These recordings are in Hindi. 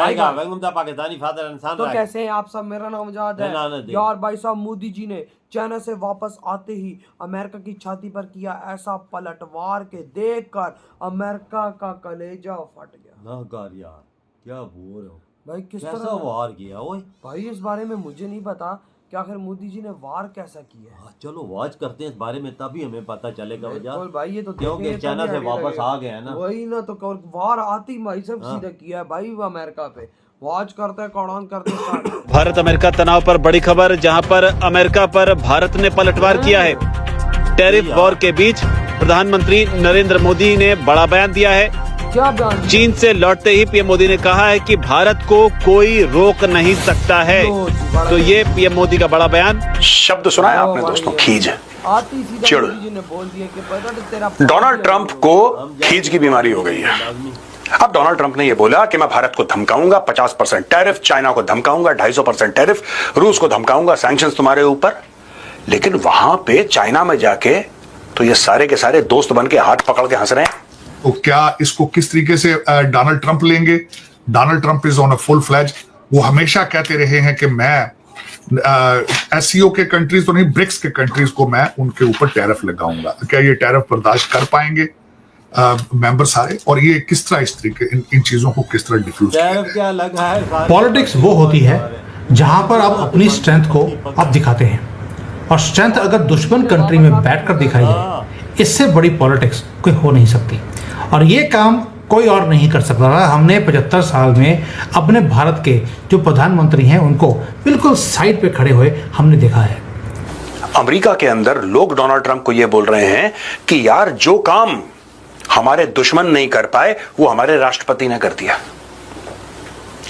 पाकिस्तानी फादर इंसान तो कैसे हैं आप सब। मेरा नाम आजाद है यार। भाई साहब मोदी जी ने चाइना से वापस आते ही अमेरिका की छाती पर किया ऐसा पलटवार के देखकर अमेरिका का कलेजा फट गया। ना कर यार, क्या बोल रहे हो भाई? किस तरह वार किया ओए? भाई इस बारे में मुझे नहीं पता कि आखिर मोदी जी ने वार कैसा किया है। चलो वॉच करते हैं इस बारे में, तभी हमें पता चलेगा वजह। भाई ये तो क्योंकि चाइना से वापस आ गया है ना। वही ना, तो वार आती भाई सब सीधा किया है भाई वो अमेरिका पे। वॉच करते हैं, कौड़ान करते हैं। भारत अमेरिका तनाव पर बड़ी खबर, जहां पर अमेरिका पर भारत ने पलटवार किया है। टैरिफ वॉर के बीच प्रधानमंत्री नरेंद्र मोदी ने बड़ा बयान दिया है। क्या बयान? चीन से लौटते ही पीएम मोदी ने कहा है कि भारत को कोई रोक नहीं सकता है। तो ये पीएम मोदी का बड़ा बयान। शब्द सुना है आपने दोस्तों, खीज, चिड़। डोनाल्ड ट्रंप को खीज की बीमारी हो गई है। अब डोनाल्ड ट्रंप ने यह बोला कि मैं भारत को धमकाऊंगा 50% टैरिफ, चाइना को धमकाऊंगा 250% टैरिफ, रूस को धमकाऊंगा सैंक्शंस तुम्हारे ऊपर। लेकिन वहां पे चाइना में जाके तो ये सारे के सारे दोस्त बन के हाथ पकड़ के हंस रहे हैं। तो क्या इसको किस तरीके से डोनाल्ड ट्रंप लेंगे? Donald Trump is on a full fledge. वो हमेशा कहते रहे हैं कि मैं एससीओ के कंट्रीज तो नहीं, ब्रिक्स के कंट्रीज को मैं उनके ऊपर टैरिफ लगाऊंगा। क्या ये टैरिफ बर्दाश्त कर पाएंगे मेंबर सारे? और ये किस तरह इस तरीके इन चीजों को किस तरह डिफ्यूज क्या लगा है? पॉलिटिक्स वो होती है जहां पर आप अपनी स्ट्रेंथ को आप दिखाते हैं, और स्ट्रेंथ अगर दुश्मन कंट्री में बैठकर दिखाई जाए, इससे बड़ी पॉलिटिक्स कोई हो नहीं सकती। और ये काम कोई और नहीं कर सकता था। हमने 75 साल में अपने भारत के जो प्रधानमंत्री हैं उनको बिल्कुल साइड पे खड़े हुए हमने देखा है। अमेरिका के अंदर लोग डोनाल्ड ट्रंप को यह बोल रहे हैं कि यार जो काम हमारे दुश्मन नहीं कर पाए वो हमारे राष्ट्रपति ने कर दिया।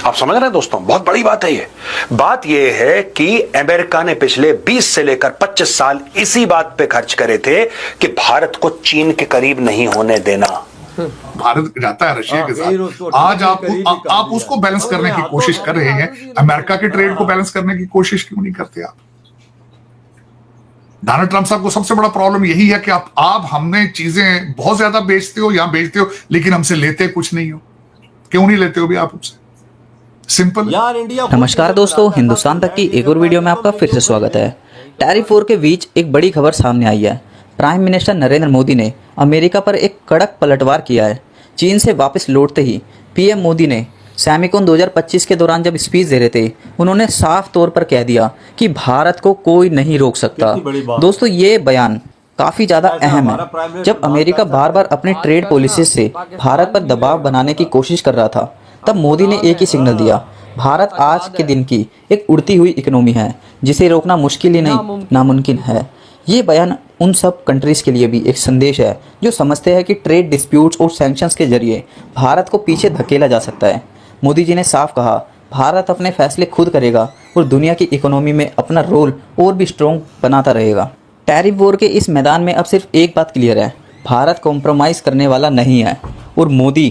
आप समझ रहे हैं दोस्तों, बहुत बड़ी बात है ये। बात यह है कि अमेरिका ने पिछले 20 से लेकर 25 साल इसी बात पे खर्च करे थे कि भारत को चीन के करीब नहीं होने देना। भारत जाता है रशिया के साथ। आज आप उसको बैलेंस करने की कोशिश कर रहे हैं, अमेरिका के ट्रेड को बैलेंस करने की कोशिश क्यों नहीं करते आप? डोनाल्ड ट्रंप साहब को सबसे बड़ा प्रॉब्लम यही है कि आप हमने चीजें बहुत ज्यादा बेचते हो, यहां बेचते हो, लेकिन हमसे लेते कुछ नहीं हो। क्यों नहीं लेते हो भी आप हमसे? सिंपल। नमस्कार दोस्तों, हिंदुस्तान तक की एक और वीडियो में आपका फिर से स्वागत है। टैरिफ वॉर के बीच एक बड़ी खबर सामने आई है। प्राइम मिनिस्टर नरेंद्र मोदी ने अमेरिका पर एक कड़क पलटवार किया है। चीन से वापस लौटते ही पीएम मोदी ने सैमिकॉन 2025 के दौरान जब स्पीच दे रहे थे, उन्होंने साफ तौर पर कह दिया कि भारत को कोई नहीं रोक सकता। दोस्तों ये बयान काफ़ी ज़्यादा अहम है। जब अमेरिका बार बार अपने ट्रेड पॉलिसी से भारत पर दबाव बनाने की कोशिश कर रहा था, तब मोदी ने एक ही सिग्नल दिया, भारत आज के दिन की एक उड़ती हुई इकोनॉमी है जिसे रोकना मुश्किल ही नहीं नामुमकिन है। ये बयान उन सब कंट्रीज़ के लिए भी एक संदेश है जो समझते हैं कि ट्रेड डिस्प्यूट्स और सैंक्शंस के जरिए भारत को पीछे धकेला जा सकता है। मोदी जी ने साफ कहा, भारत अपने फैसले खुद करेगा और दुनिया की इकोनॉमी में अपना रोल और भी स्ट्रॉन्ग बनाता रहेगा। टैरिफ वॉर के इस मैदान में अब सिर्फ एक बात क्लियर है, भारत कॉम्प्रोमाइज़ करने वाला नहीं है। और मोदी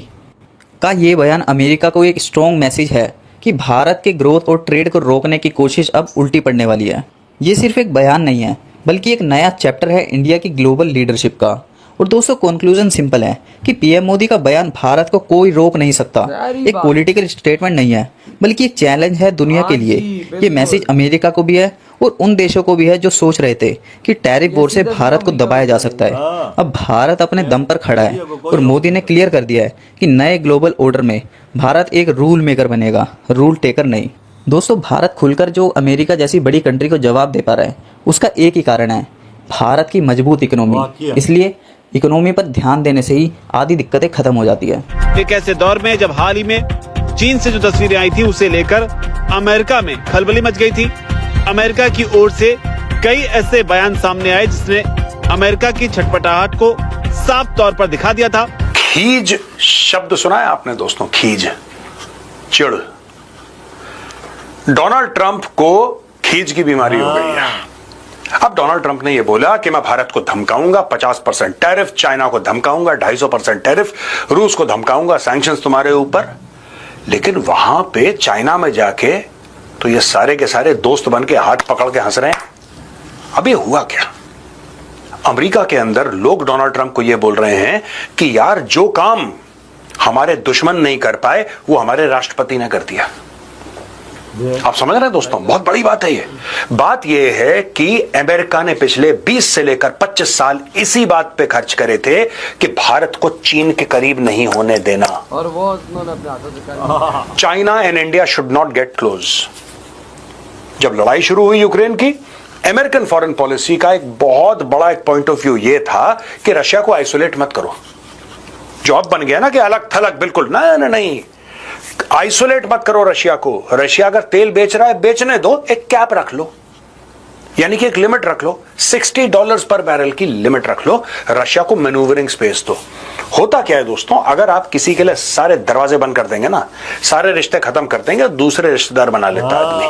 का ये बयान अमेरिका को एक स्ट्रॉन्ग मैसेज है कि भारत के ग्रोथ और ट्रेड को रोकने की कोशिश अब उल्टी पड़ने वाली है। ये सिर्फ एक बयान नहीं है, बल्कि एक नया चैप्टर है इंडिया की ग्लोबल लीडरशिप का। और दोस्तों कंक्लूजन सिंपल है कि पीएम मोदी का बयान भारत को कोई रोक नहीं सकता एक पॉलिटिकल स्टेटमेंट नहीं है, बल्कि एक चैलेंज है दुनिया के लिए। ये मैसेज अमेरिका को भी है और उन देशों को भी है जो सोच रहे थे कि टैरिफ वॉर से भारत को दबाया जा सकता है। अब भारत अपने दम पर खड़ा है और मोदी ने क्लियर कर दिया है कि नए ग्लोबल ऑर्डर में भारत एक रूल मेकर बनेगा, रूल टेकर नहीं। दोस्तों भारत खुलकर जो अमेरिका जैसी बड़ी कंट्री को जवाब दे पा रहा है, उसका एक ही कारण है, भारत की मजबूत इकोनॉमी। इसलिए इकोनॉमी पर ध्यान देने से ही आधी दिक्कतें खत्म हो जाती है। एक ऐसे दौर में जब हाल ही में चीन से जो तस्वीरें आई थी उसे लेकर अमेरिका में खलबली मच गई थी। अमेरिका की ओर से कई ऐसे बयान सामने आए जिसने अमेरिका की छटपटाहट को साफ तौर पर दिखा दिया था। खीज शब्द सुना है आपने दोस्तों, खीज, चिड़। डोनाल्ड ट्रंप को खीज की बीमारी हो गई है। अब डोनाल्ड ट्रंप ने यह बोला कि मैं भारत को धमकाऊंगा 50% टैरिफ, चाइना को धमकाऊंगा 250% टैरिफ, रूस को धमकाऊंगा सैंक्शंस तुम्हारे ऊपर। लेकिन वहां पे चाइना में जाके तो ये सारे के सारे दोस्त बन के हाथ पकड़ के हंस रहे हैं। अब ये हुआ क्या? अमेरिका के अंदर लोग डोनाल्ड ट्रंप को यह बोल रहे हैं कि यार जो काम हमारे दुश्मन नहीं कर पाए वो हमारे राष्ट्रपति ने कर दिया। आप समझ रहे हैं दोस्तों, बहुत बड़ी बात है ये। बात ये है कि अमेरिका ने पिछले 20 से लेकर 25 साल इसी बात पे खर्च करे थे कि भारत को चीन के करीब नहीं होने देना, और वो उन्होंने अपने हाथों से कर China and India should not gate close. जब लड़ाई शुरू हुई यूक्रेन की, अमेरिकन फॉरेन पॉलिसी का एक बहुत बड़ा एक पॉइंट ऑफ व्यू ये था कि रशिया को आइसोलेट मत करो। जो अब बन गया ना कि अलग थलग, बिल्कुल नहीं, आइसोलेट मत करो रशिया को। रशिया अगर तेल बेच रहा है बेचने दो, एक कैप रख लो, यानी कि एक लिमिट रख लो, $60 पर बैरल की लिमिट रख लो, रशिया को मैन्यूवरिंग स्पेस दो। होता क्या है दोस्तों, अगर आप किसी के लिए सारे दरवाजे बंद कर देंगे ना, सारे रिश्ते खत्म कर देंगे, दूसरे रिश्तेदार बना लेता है आदमी।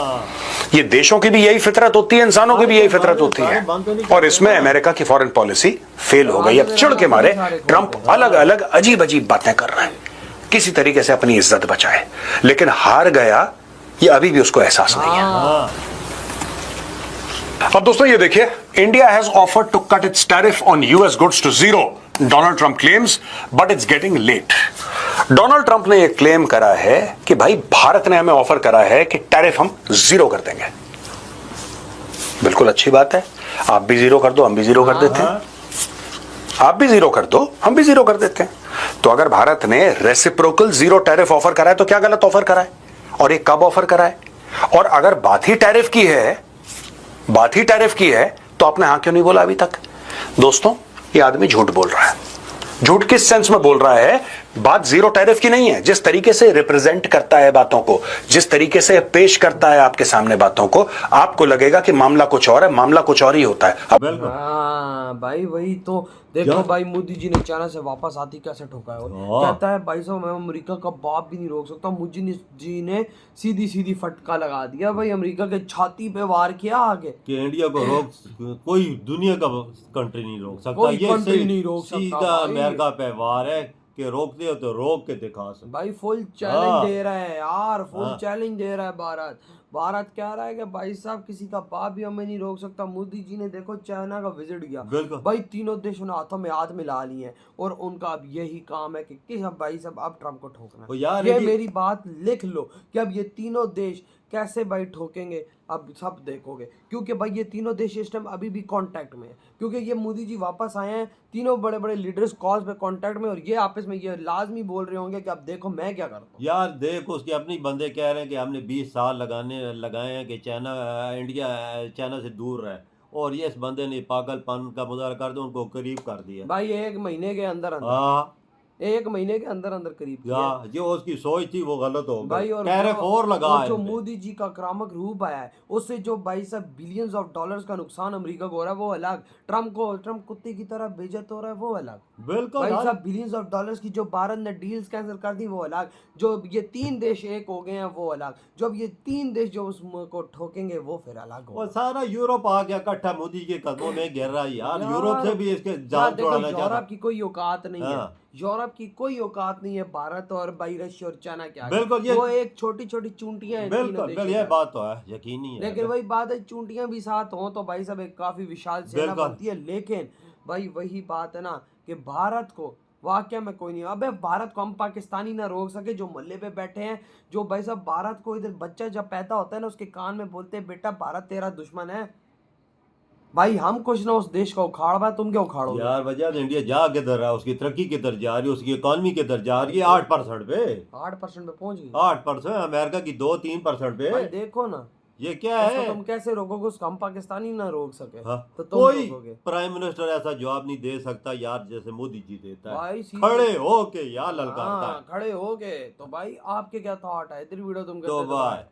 ये देशों की भी यही फितरत होती है, इंसानों की भी यही फितरत होती है, और इसमें अमेरिका की फॉरेन पॉलिसी फेल हो गई। अब चिढ़ के मारे ट्रंप अलग अलग अजीब अजीब बातें कर रहे हैं, किसी तरीके से अपनी इज्जत बचाए, लेकिन हार गया ये अभी भी उसको एहसास नहीं है। अब दोस्तों ये देखिए, India has offered to cut its tariff on US goods to 0, Donald Trump claims, but it's getting late. Donald Trump ने यह क्लेम करा है कि भाई भारत ने हमें ऑफर करा है कि टैरिफ हम 0 कर देंगे। बिल्कुल अच्छी बात है, आप भी 0 कर दो, हम भी 0 कर देते हैं, आप भी 0 कर दो, हम भी 0 कर देते हैं। तो अगर भारत ने रेसिप्रोकल 0 टैरिफ ऑफर करा है तो क्या गलत ऑफर करा है, और ये कब ऑफर करा है? और अगर बात ही टैरिफ की है तो आपने हाँ क्यों नहीं बोला अभी तक? दोस्तों ये आदमी झूठ बोल रहा है। झूठ किस सेंस में बोल रहा है? बात 0 टैरिफ की नहीं है। जिस तरीके से रिप्रेजेंट करता है बातों को, जिस तरीके से पेश करता है आपके सामने बातों को, आपको लगेगा कि मामला कुछ और है, मामला कुछ और ही होता है। भाई वही तो देखो भाई, मोदी जी ने चाइना से वापस आती कैसे ठोका है। कहता है भाई साहब मैं अमेरिका का बाप भी नहीं रोक सकता। मोदी जी ने सीधी सीधी फटका लगा दिया भाई, अमेरिका के छाती पे वार किया आगे कि इंडिया को रोक कोई दुनिया का कंट्री नहीं रोक सकता, कोई ये कंट्री नहीं रोक सकता सीधा भाई। अमेरिका पे वार है कि रोकते हो तो रोक के दिखा सकते भाई। फुल चैलेंज दे रहा है यार, फुल चैलेंज दे रहा है भारत। भारत कह रहा है कि भाई साहब किसी का बाप भी हमें नहीं रोक सकता। मोदी जी ने देखो चाइना का विजिट किया भाई, तीनों देशों ने हाथों में हाथ मिला लिए हैं, और उनका अब यही काम है कि भाई साहब अब ट्रम्प को ठोकना। यार ये मेरी बात लिख लो कि अब ये तीनों देश कैसे भाई ठोकेंगे, अब सब देखोगे, क्योंकि भाई ये तीनों देश इस टाइम अभी भी कांटेक्ट में है, क्योंकि ये मोदी जी वापस आए हैं, तीनों बड़े बड़े लीडर्स कॉल्स पे कांटेक्ट में, और ये आपस में ये लाजमी बोल रहे होंगे कि अब देखो मैं क्या करता हूँ। यार देख, उसके अपने बंदे कह रहे हैं कि हमने 20 साल लगाए हैं कि इंडिया चाइना से दूर रहे, और ये इस बंदे ने पागलपन का मुजाहरा कर दिया, उनको करीब कर दिया भाई 1 महीने के अंदर हाँ 1 महीने के अंदर करीब किया। जो उसकी सोच थी वो गलत हो भाई, और लगा जो मोदी जी का आक्रामक रूप आया है, उससे जो भाई साहब बिलियंस ऑफ डॉलर्स का नुकसान अमेरिका को हो रहा है वो अलग, ट्रम्प कुत्ते की तरह बेइज्जत हो रहा है वो अलग। बिल्कुल भाई साहब बिलियंस ऑफ डॉलर्स की जो भारत ने डील्स कैंसिल कर दी वो अलग, जो ये 3 देश एक हो गए हैं वो अलग, जो अब ये 3 देश जो उसको ठोकेंगे वो फिर अलग हो। सारा यूरोप आ गया इकट्ठा मोदी के कदमों में गिर रहा है यार। यूरोप से भी इसके जान छुड़ाना चाहता। यूरोप की कोई औकात नहीं है, यूरोप की कोई औकात नहीं है भारत और भाई रशिया और चाइना के आगे। बिल्कुल, वो एक छोटी छोटी चूंटियां हैं। बिल्कुल ये बात तो है, यकीनी है। लेकिन वही बात है, चूंटियां भी साथ हों तो भाई सब एक काफी विशाल सेना बनती है। लेकिन भाई वही बात है ना कि भारत को वाकया में कोई नहीं, अबे भारत को हम पाकिस्तानी ना रोक सके जो मल्ले पे बैठे हैं, जो भाई साहब भारत को इधर बच्चा जब पैदा होता है ना उसके कान में बोलते हैं बेटा भारत तेरा दुश्मन है। भाई हम कुछ ना उस देश को उखाड़ पाए, तुम क्या उखाड़ोगे यार? वजह तो इंडिया जा किधर है, उसकी तरक्की किधर जा रही है, उसकी इकोनॉमी किधर जा रही है? 8% पे 8% पे पहुंच गई। 8%, अमेरिका की 2-3% पे। भाई देखो ना ये क्या है? तुम कैसे रोकोगे उसको? हम पाकिस्तानी ना रोक सके तो तुम कोई रोकोगे? प्राइम मिनिस्टर ऐसा जवाब नहीं दे सकता यार जैसे मोदी जी देता है। भाई खड़े हो के यार ललकारता है। खड़े हो गए। तो भाई आपके क्या थॉट है? इधर वीडियो तुम तो भाई